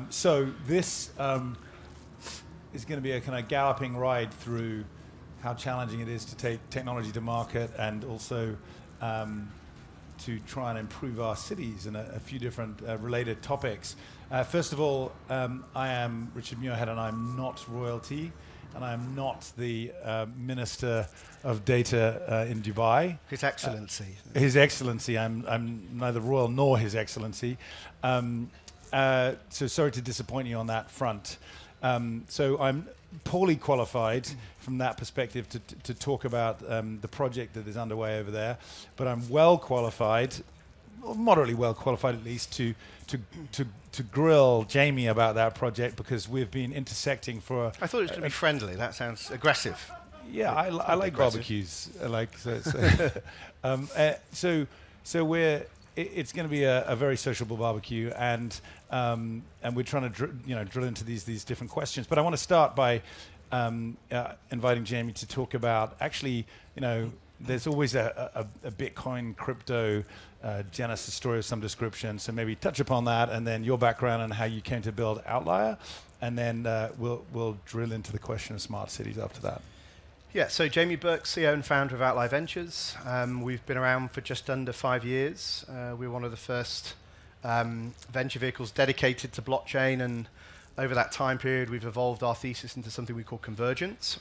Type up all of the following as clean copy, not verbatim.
So this is going to be a kind of galloping ride through how challenging it is to take technology to market, and also to try and improve our cities in a few different related topics. First of all, I am Richard Muirhead, and I'm not royalty, and I'm not the Minister of Data in Dubai. His Excellency. His Excellency. I'm neither royal nor His Excellency. So sorry to disappoint you on that front. So I'm poorly qualified from that perspective to talk about the project that is underway over there, but I'm well qualified, or moderately well qualified at least, to grill Jamie about that project, because we've been intersecting for. I thought it was going to be friendly. That sounds aggressive. Yeah, I like barbecues. I like so we're. It's going to be a very sociable barbecue, and we're trying to drill into these different questions. But I want to start by inviting Jamie to talk about, actually, there's always a Bitcoin crypto genesis story of some description. So maybe touch upon that, and then your background and how you came to build Outlier, and then we'll drill into the question of smart cities after that. Yeah, so Jamie Burke, CEO and founder of Outlier Ventures. We've been around for just under 5 years. We're one of the first venture vehicles dedicated to blockchain, and over that time period we've evolved our thesis into something we call convergence,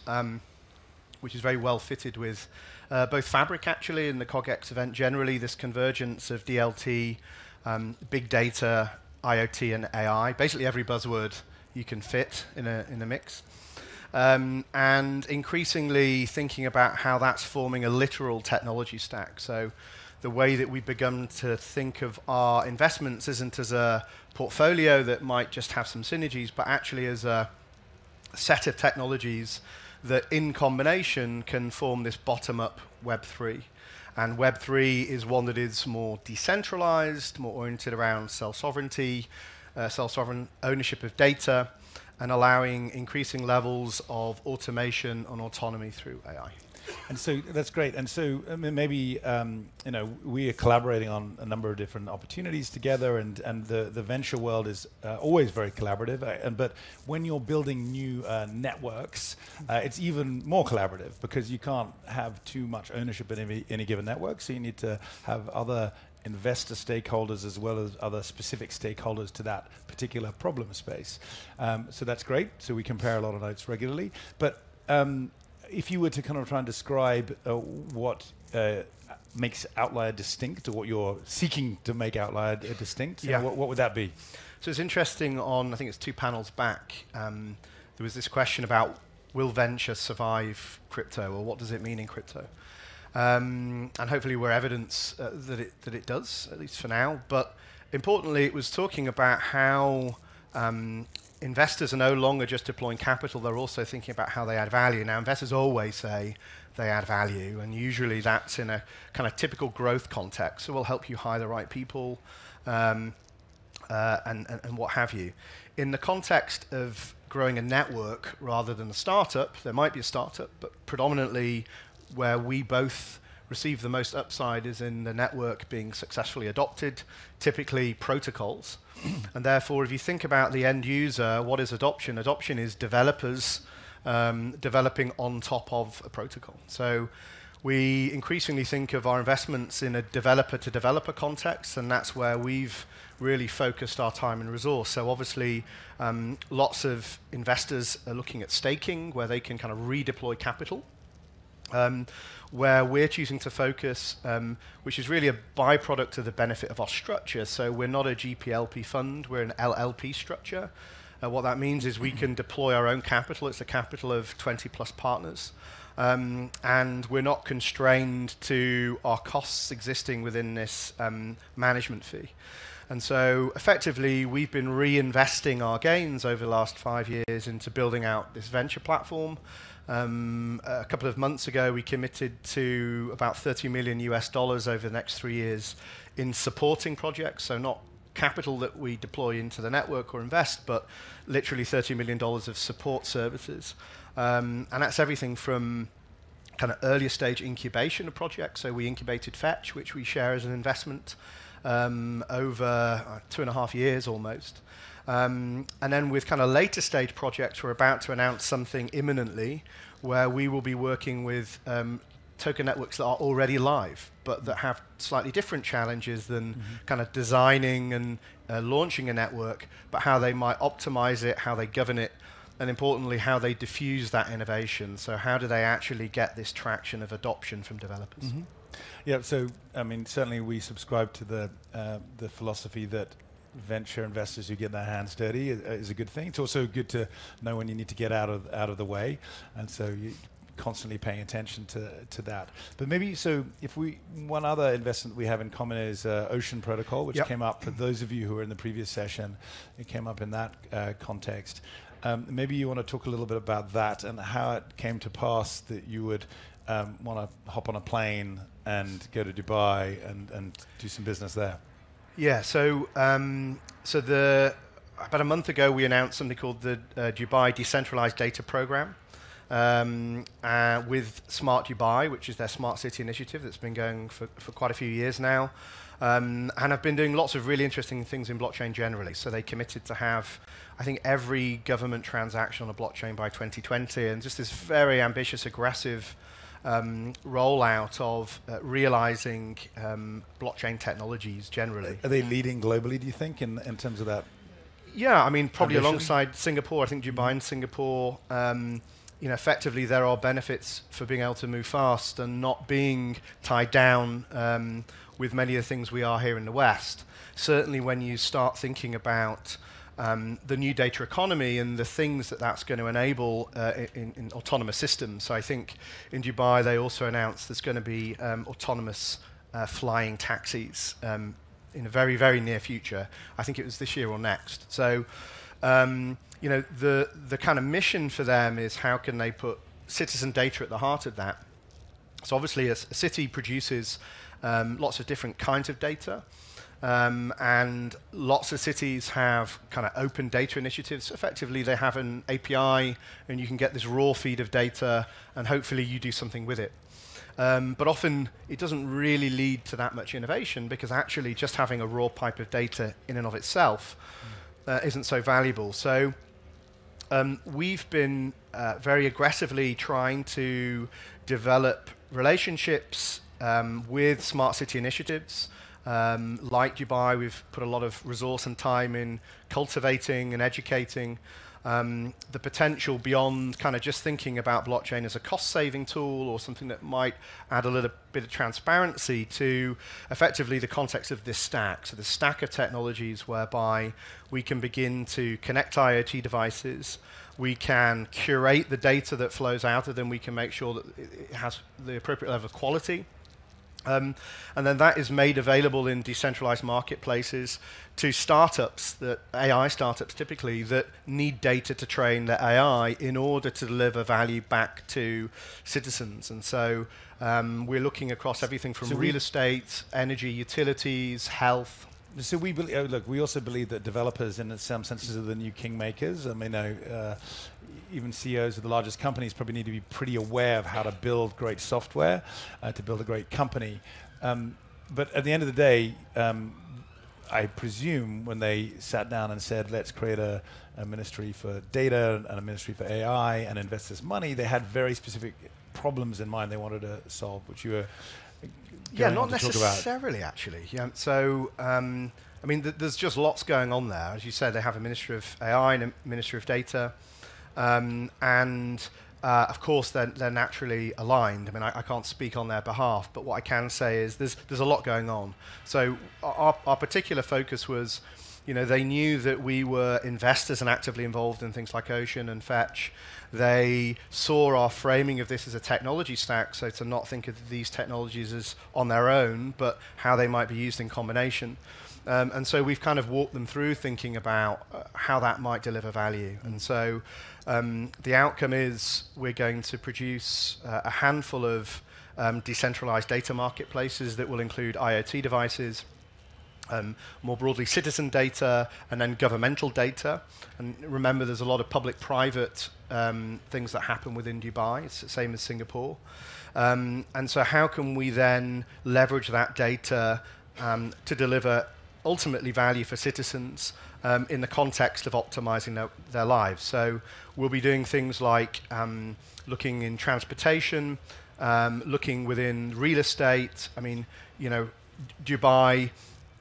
which is very well fitted with both Fabric actually and the CogX event generally, this convergence of DLT, big data, IoT and AI, basically every buzzword you can fit in a mix. And increasingly thinking about how that's forming a literal technology stack. So the way that we've begun to think of our investments isn't as a portfolio that might just have some synergies, but actually as a set of technologies that in combination can form this bottom-up Web3. And Web3 is one that is more decentralized, more oriented around self-sovereignty, self-sovereign ownership of data, and allowing increasing levels of automation and autonomy through AI. And so that's great. And so maybe we are collaborating on a number of different opportunities together, and the venture world is always very collaborative. But when you're building new networks, it's even more collaborative, because you can't have too much ownership in any given network. So you need to have other investor stakeholders as well as other specific stakeholders to that particular problem space. So that's great. So we compare a lot of notes regularly. But if you were to kind of try and describe what makes Outlier distinct, or what you're seeking to make Outlier distinct, what would that be? So it's interesting, I think it's 2 panels back, there was this question about, will venture survive crypto, or what does it mean in crypto? And hopefully we're evidence that it does, at least for now. But importantly, it was talking about how investors are no longer just deploying capital, they're also thinking about how they add value. Now, investors always say they add value, and usually that's in a kind of typical growth context. So we'll help you hire the right people and what have you. In the context of growing a network rather than a startup, there might be a startup, but predominantly where we both receive the most upside is in the network being successfully adopted, typically protocols. And therefore, if you think about the end user, what is adoption? Adoption is developers developing on top of a protocol. So we increasingly think of our investments in a developer-to-developer context, and that's where we've really focused our time and resource. So obviously, lots of investors are looking at staking, where they can kind of redeploy capital. Where we're choosing to focus, which is really a byproduct of the benefit of our structure. So we're not a GPLP fund, we're an LLP structure. What that means is we can deploy our own capital. It's a capital of 20 plus partners. And we're not constrained to our costs existing within this management fee. And so effectively, we've been reinvesting our gains over the last 5 years into building out this venture platform. A couple of months ago, we committed to about $30 million over the next 3 years in supporting projects. So not capital that we deploy into the network or invest, but literally $30 million of support services. And that's everything from kind of earlier stage incubation of projects. So we incubated Fetch, which we share as an investment, over 2.5 years almost. And then with kind of later stage projects, we're about to announce something imminently where we will be working with token networks that are already live, but that have slightly different challenges than kind of designing and launching a network, but how they might optimize it, how they govern it, and importantly, how they diffuse that innovation. So how do they actually get this traction of adoption from developers? Yeah, so I mean, certainly we subscribe to the philosophy that venture investors who get their hands dirty is a good thing. It's also good to know when you need to get out of the way, and so you constantly paying attention to that. But maybe, so if one other investment we have in common is Ocean Protocol, which came up for those of you who were in the previous session. It came up in that context. Maybe you want to talk a little bit about that and how it came to pass that you would want to hop on a plane and go to Dubai and do some business there. Yeah, so about a month ago we announced something called the Dubai Decentralized Data Program with Smart Dubai, which is their smart city initiative that's been going for quite a few years now. And I've been doing lots of really interesting things in blockchain generally. So they committed to have, I think, every government transaction on a blockchain by 2020, and just this very ambitious, aggressive rollout of realizing blockchain technologies generally. Are they leading globally, do you think, in terms of that? Yeah, I mean, probably ambition? Alongside Singapore. I think Dubai and Singapore, effectively there are benefits for being able to move fast and not being tied down with many of the things we are here in the West. Certainly when you start thinking about the new data economy and the things that that's going to enable in autonomous systems. So I think in Dubai they also announced there's going to be autonomous flying taxis in a very, very near future. I think it was this year or next. So the kind of mission for them is how can they put citizen data at the heart of that. So obviously a city produces lots of different kinds of data. And lots of cities have kind of open data initiatives. Effectively, they have an API, and you can get this raw feed of data, and hopefully you do something with it. But often, it doesn't really lead to that much innovation, because actually just having a raw pipe of data in and of itself isn't so valuable. So we've been very aggressively trying to develop relationships with smart city initiatives. Like Dubai, we've put a lot of resource and time in cultivating and educating the potential beyond kind of just thinking about blockchain as a cost-saving tool or something that might add a little bit of transparency to effectively the context of this stack. So the stack of technologies whereby we can begin to connect IoT devices, we can curate the data that flows out of them, we can make sure that it has the appropriate level of quality. And then that is made available in decentralized marketplaces to startups, AI startups typically, that need data to train their AI in order to deliver value back to citizens. And so we're looking across everything from real estate, energy, utilities, health. So we believe, look, we also believe that developers in some senses are the new kingmakers. I mean, even CEOs of the largest companies probably need to be pretty aware of how to build great software, to build a great company. But at the end of the day, I presume when they sat down and said, let's create a ministry for data and a ministry for AI and invest this money, they had very specific problems in mind they wanted to solve, which you were not necessarily, actually. Yeah, so, I mean, there's just lots going on there. As you said, they have a Ministry of AI and a Ministry of Data. Of course, they're naturally aligned. I mean, I can't speak on their behalf, but what I can say is there's a lot going on. So our particular focus was, they knew that we were investors and actively involved in things like Ocean and Fetch. They saw our framing of this as a technology stack, so to not think of these technologies as on their own, but how they might be used in combination. And so we've kind of walked them through thinking about how that might deliver value. And so the outcome is we're going to produce a handful of decentralized data marketplaces that will include IoT devices, more broadly citizen data, and then governmental data. And remember, there's a lot of public-private things that happen within Dubai. It's the same as Singapore. And so how can we then leverage that data to deliver ultimately value for citizens in the context of optimizing their lives. So we'll be doing things like looking in transportation, looking within real estate. I mean, Dubai,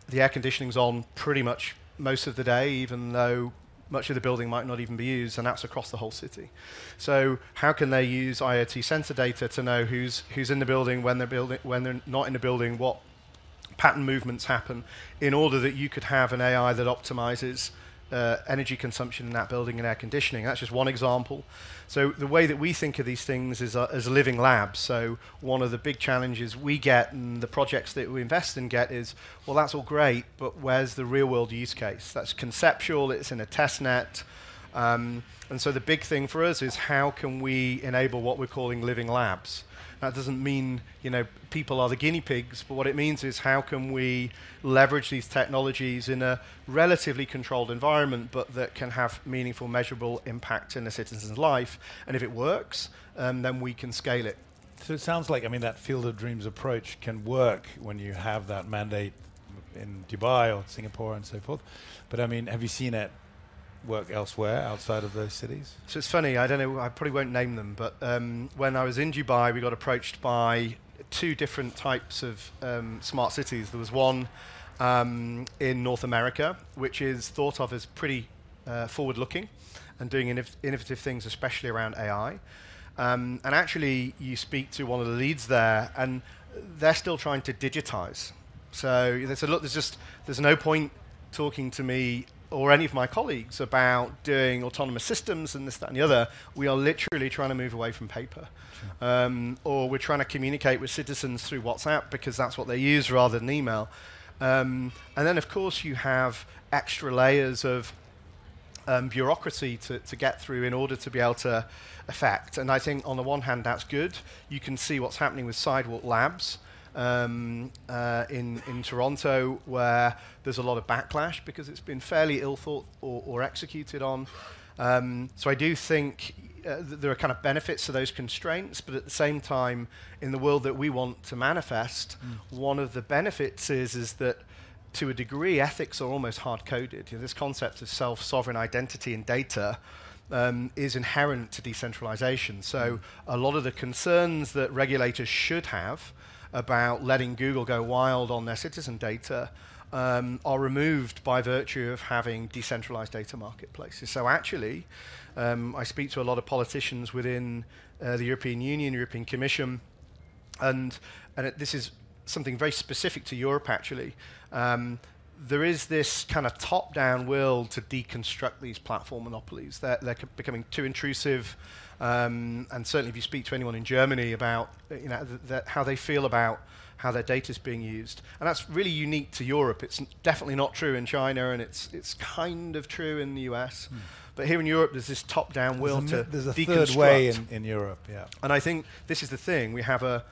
the air conditioning's on pretty much most of the day, even though much of the building might not even be used, and that's across the whole city. So how can they use IoT sensor data to know who's in the building, when they're not in the building, what pattern movements happen, in order that you could have an AI that optimizes energy consumption in that building and air conditioning. That's just one example. So the way that we think of these things is as living labs. So one of the big challenges we get, and the projects that we invest in get, is, well, that's all great, but where's the real world use case? That's conceptual, it's in a test net. And so the big thing for us is, how can we enable what we're calling living labs? That doesn't mean, people are the guinea pigs, but what it means is, how can we leverage these technologies in a relatively controlled environment, but that can have meaningful, measurable impact in a citizen's life? And if it works, then we can scale it. So it sounds like, that field of dreams approach can work when you have that mandate in Dubai or Singapore and so forth. But have you seen it work elsewhere outside of those cities? So it's funny, I don't know, I probably won't name them, but when I was in Dubai, we got approached by two different types of smart cities. There was one in North America, which is thought of as pretty forward-looking and doing innovative things, especially around AI. And actually, you speak to one of the leads there, and they're still trying to digitize. So there's no point talking to me or any of my colleagues about doing autonomous systems and this, that, and the other. We are literally trying to move away from paper. Sure. Or we're trying to communicate with citizens through WhatsApp, because that's what they use rather than email. And then, of course, you have extra layers of bureaucracy to get through in order to be able to affect. And I think, on the one hand, that's good. You can see what's happening with Sidewalk Labs in Toronto, where there's a lot of backlash because it's been fairly ill thought or executed on. So I do think there are kind of benefits to those constraints, but at the same time, in the world that we want to manifest, one of the benefits is that, to a degree, ethics are almost hard-coded. This concept of self-sovereign identity in data is inherent to decentralization. So a lot of the concerns that regulators should have about letting Google go wild on their citizen data are removed by virtue of having decentralized data marketplaces. So actually, I speak to a lot of politicians within the European Union, European Commission, and this is something very specific to Europe, actually. There is this kind of top-down will to deconstruct these platform monopolies. They're becoming too intrusive. And certainly, if you speak to anyone in Germany about how they feel about how their data is being used, and that's really unique to Europe. It's definitely not true in China, and it's kind of true in the US. But here in Europe, there's this top-down will to There's a deconstruct. third way in Europe, yeah. And I think this is the thing. We have a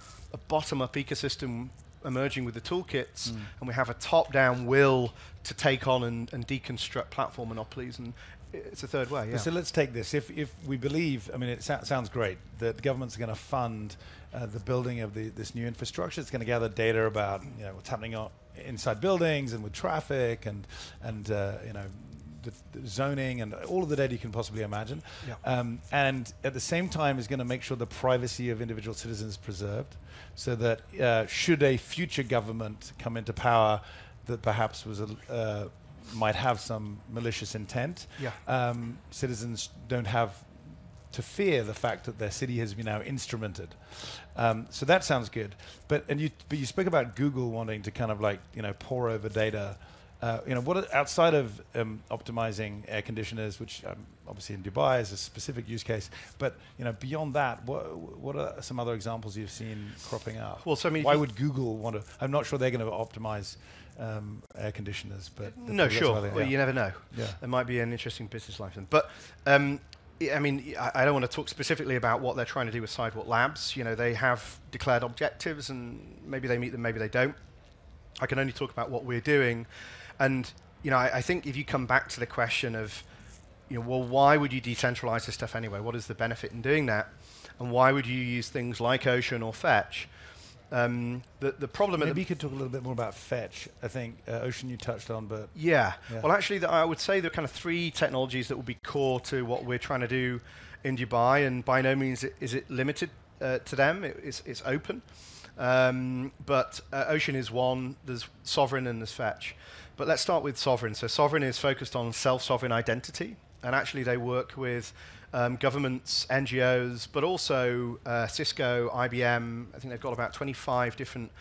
bottom-up ecosystem emerging with the toolkits, and we have a top-down will to take on and deconstruct platform monopolies, and it's a third way. Yeah. So let's take this. If we believe, it sounds great that the government's going to fund the building of this new infrastructure. It's going to gather data about what's happening inside buildings and with traffic and the zoning and all of the data you can possibly imagine. Yeah. And at the same time is going to make sure the privacy of individual citizens is preserved, so that should a future government come into power that perhaps was might have some malicious intent, citizens don't have to fear the fact that their city has been now instrumented. So that sounds good. But you spoke about Google wanting to kind of pore over data. What outside of optimizing air conditioners, which obviously in Dubai is a specific use case, but beyond that, what are some other examples you've seen cropping up? Well, so why would Google want to? I'm not sure they're going to optimize air conditioners, but no, sure. Well, you never know. Yeah. There might be an interesting business life then. But I don't want to talk specifically about what they're trying to do with Sidewalk Labs. They have declared objectives, and maybe they meet them, maybe they don't. I can only talk about what we're doing. And I think if you come back to the question of, well, why would you decentralize this stuff anyway? What is the benefit in doing that? And why would you use things like Ocean or Fetch? The problem... Maybe you could talk a little bit more about fetch. I think, Ocean you touched on, but... Yeah. Well, actually, I would say there are kind of 3 technologies that will be core to what we're trying to do in Dubai, and by no means is it limited to them. It's open. But Ocean is one, there's Sovereign and there's Fetch. But let's start with Sovereign. So Sovereign is focused on self-sovereign identity, and actually they work with governments, NGOs, but also Cisco, IBM. I think they've got about 25 different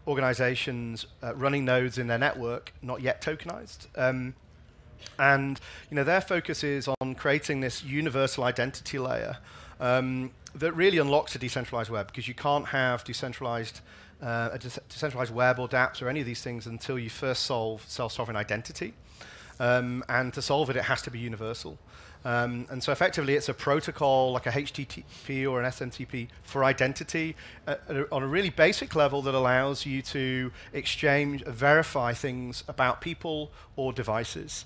organizations running nodes in their network, not yet tokenized. And their focus is on creating this universal identity layer that really unlocks a decentralized web, because you can't have decentralized web or dApps or any of these things until you first solve self-sovereign identity. And to solve it, it has to be universal. And so effectively, it's a protocol like a HTTP or an SMTP for identity on a really basic level that allows you to verify things about people or devices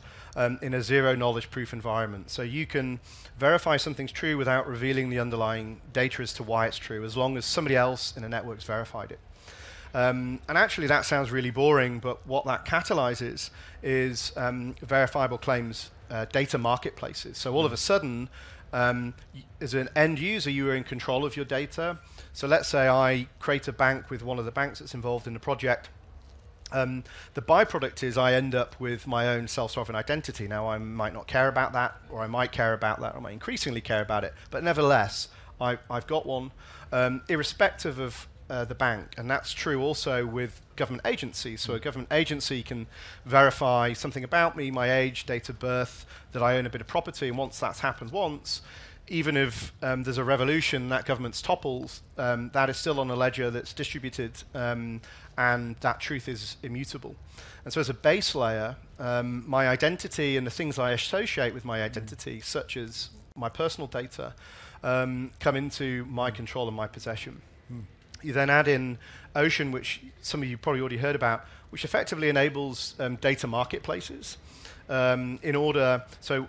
in a zero-knowledge proof environment. So you can verify something's true without revealing the underlying data as to why it's true, as long as somebody else in a network's verified it. And actually, that sounds really boring, but what that catalyzes is verifiable claims data marketplaces. So all of a sudden, as an end user, you are in control of your data. So let's say I create a bank with one of the banks that's involved in the project. The byproduct is I end up with my own self-sovereign identity. Now, I might not care about that, or I might care about that, or I might increasingly care about it. But nevertheless, I've got one, irrespective of the bank. And that's true also with government agencies. So a government agency can verify something about me, my age, date of birth, that I own a bit of property. And once that's happened once, even if there's a revolution that government's topples, that is still on a ledger that's distributed, and that truth is immutable. And so as a base layer, my identity and the things I associate with my identity, such as my personal data, come into my control and my possession. You then add in Ocean, which some of you probably already heard about, which effectively enables data marketplaces. So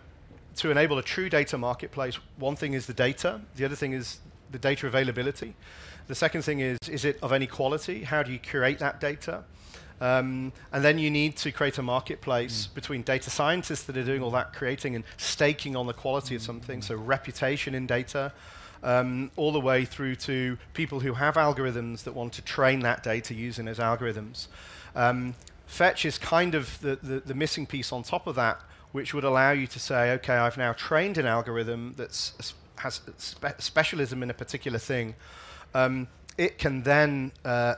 to enable a true data marketplace, one thing is the data, the other thing is the data availability. The second thing is it of any quality? How do you curate that data? And then you need to create a marketplace between data scientists that are doing all that creating and staking on the quality of something, so reputation in data, all the way through to people who have algorithms that want to train that data using those algorithms. Fetch is kind of the missing piece on top of that, which would allow you to say, okay, I've now trained an algorithm that has specialism in a particular thing. It can then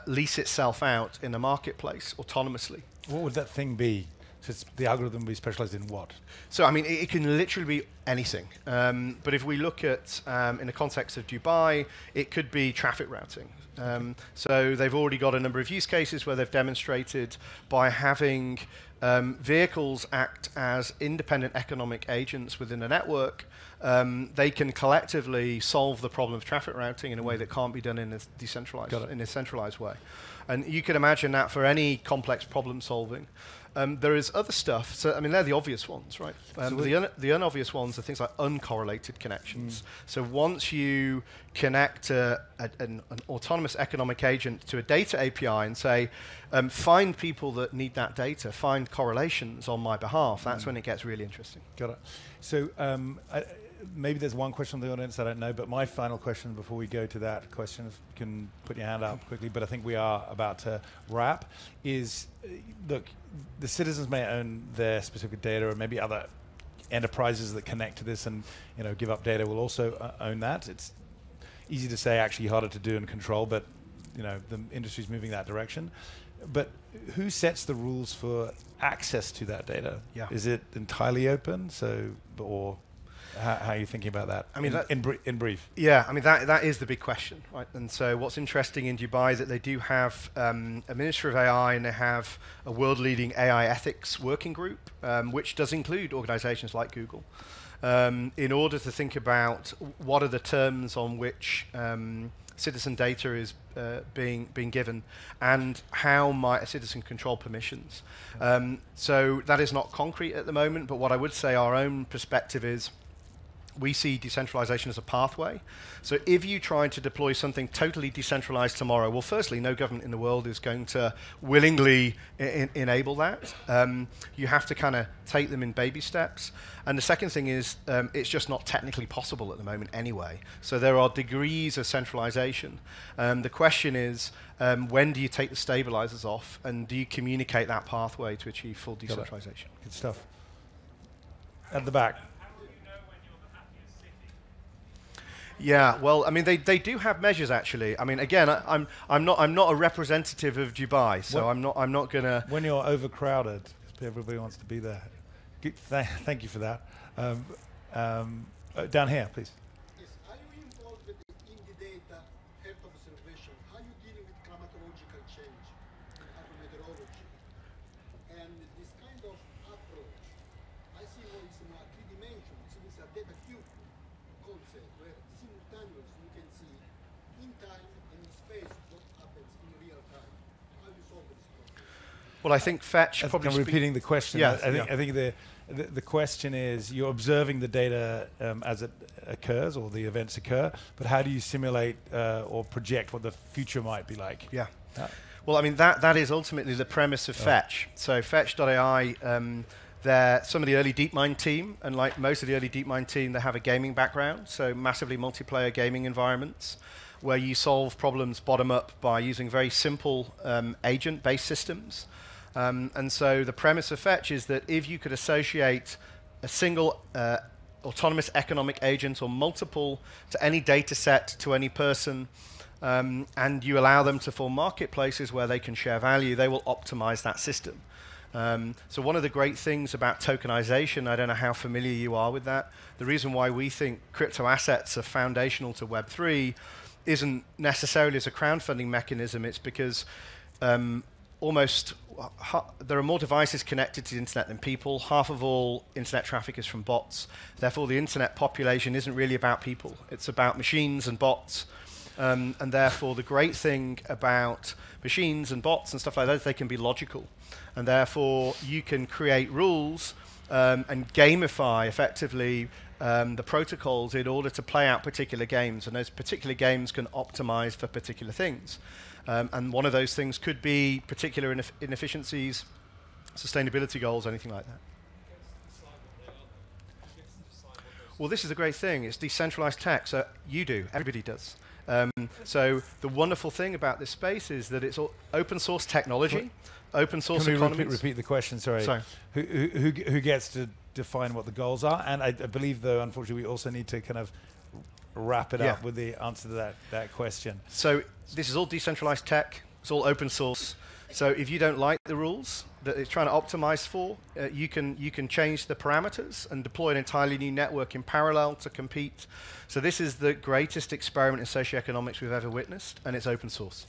lease itself out in a marketplace autonomously. What would that thing be? So the algorithm would be specialized in what? So, I mean, it can literally be anything. But if we look at, in the context of Dubai, it could be traffic routing. So they've already got a number of use cases where they've demonstrated by having vehicles act as independent economic agents within a network, they can collectively solve the problem of traffic routing in a way that can't be done in a centralized way. And you can imagine that for any complex problem solving. There is other stuff. So, I mean, they're the obvious ones, right? The unobvious ones are things like uncorrelated connections. So once you connect an autonomous economic agent to a data API and say, find people that need that data, find correlations on my behalf, that's when it gets really interesting. Got it. So maybe there's one question from the audience I don't know, but my final question before we go to that question, if you can put your hand up quickly, but I think we are about to wrap, is, look, the citizens may own their specific data, or maybe other enterprises that connect to this and give up data will also own that. It's easy to say, actually harder to do and control, but the industry's moving that direction. But who sets the rules for access to that data? Yeah. Is it entirely open? Or how are you thinking about that? I mean, in brief. Yeah, I mean that is the big question, right? And so what's interesting in Dubai is that they do have a Minister of AI, and they have a world-leading AI ethics working group, which does include organizations like Google, in order to think about what are the terms on which citizen data is being given, and how might a citizen control permissions. So that is not concrete at the moment, but what I would say our own perspective is, we see decentralization as a pathway. So if you try to deploy something totally decentralized tomorrow, well, firstly, no government in the world is going to willingly enable that. You have to kind of take them in baby steps. And the second thing is, it's just not technically possible at the moment anyway. So there are degrees of centralization. The question is, when do you take the stabilizers off, and do you communicate that pathway to achieve full decentralization? Good stuff. At the back. Yeah, well, I mean, they do have measures actually. I mean, again, I'm not a representative of Dubai, so I'm not gonna. When you're overcrowded, everybody wants to be there. Thank you for that. Down here, please. Yes, are you involved with the indie data Earth observation? How are you dealing with climatological change and hydrometeorology? And this kind of approach, I see what is in a 3 dimension. So it's a data cube concept where simultaneously you can see in time and in space what happens in real time. How do you solve this problem? Well, I think Fetch probably. I'm repeating the question. Yeah, I think the question is, you're observing the data as it occurs, or the events occur, but how do you simulate or project what the future might be like? Yeah. Well, I mean, that is ultimately the premise of Fetch. So Fetch.ai, they're some of the early DeepMind team, and like most of the early DeepMind team, they have a gaming background, so massively multiplayer gaming environments, where you solve problems bottom up by using very simple agent-based systems. And so the premise of Fetch is that if you could associate a single autonomous economic agent or multiple to any data set, to any person, and you allow them to form marketplaces where they can share value, they will optimize that system. So one of the great things about tokenization, I don't know how familiar you are with that, the reason why we think crypto assets are foundational to Web3 isn't necessarily as a crowdfunding mechanism. It's because there are more devices connected to the internet than people. Half of all internet traffic is from bots. Therefore, the internet population isn't really about people. It's about machines and bots. And therefore, the great thing about machines and bots and stuff like that is they can be logical. And therefore, you can create rules and gamify, effectively, the protocols in order to play out particular games. And those particular games can optimize for particular things. And one of those things could be particular inefficiencies, sustainability goals, anything like that. Well, this is the great thing. It's decentralized tech, so you do. Everybody does. So the wonderful thing about this space is that it's open source technology, open source economies. Can we repeat the question? Sorry. Who gets to define what the goals are? And I believe, though, unfortunately, we also need to kind of wrap it up with the answer to that question. So this is all decentralized tech. It's all open source. So if you don't like the rules that it's trying to optimize for, you can change the parameters and deploy an entirely new network in parallel to compete. So this is the greatest experiment in socioeconomics we've ever witnessed, and it's open source.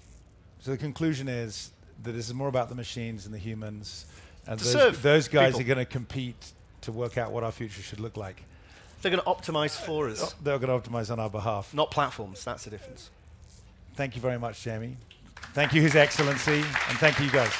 So the conclusion is that this is more about the machines than the humans, and people those guys are going to compete to work out what our future should look like. They're going to optimize for us. They're going to optimize on our behalf. Not platforms, that's the difference. Thank you very much, Jamie. Thank you, His Excellency, and thank you guys.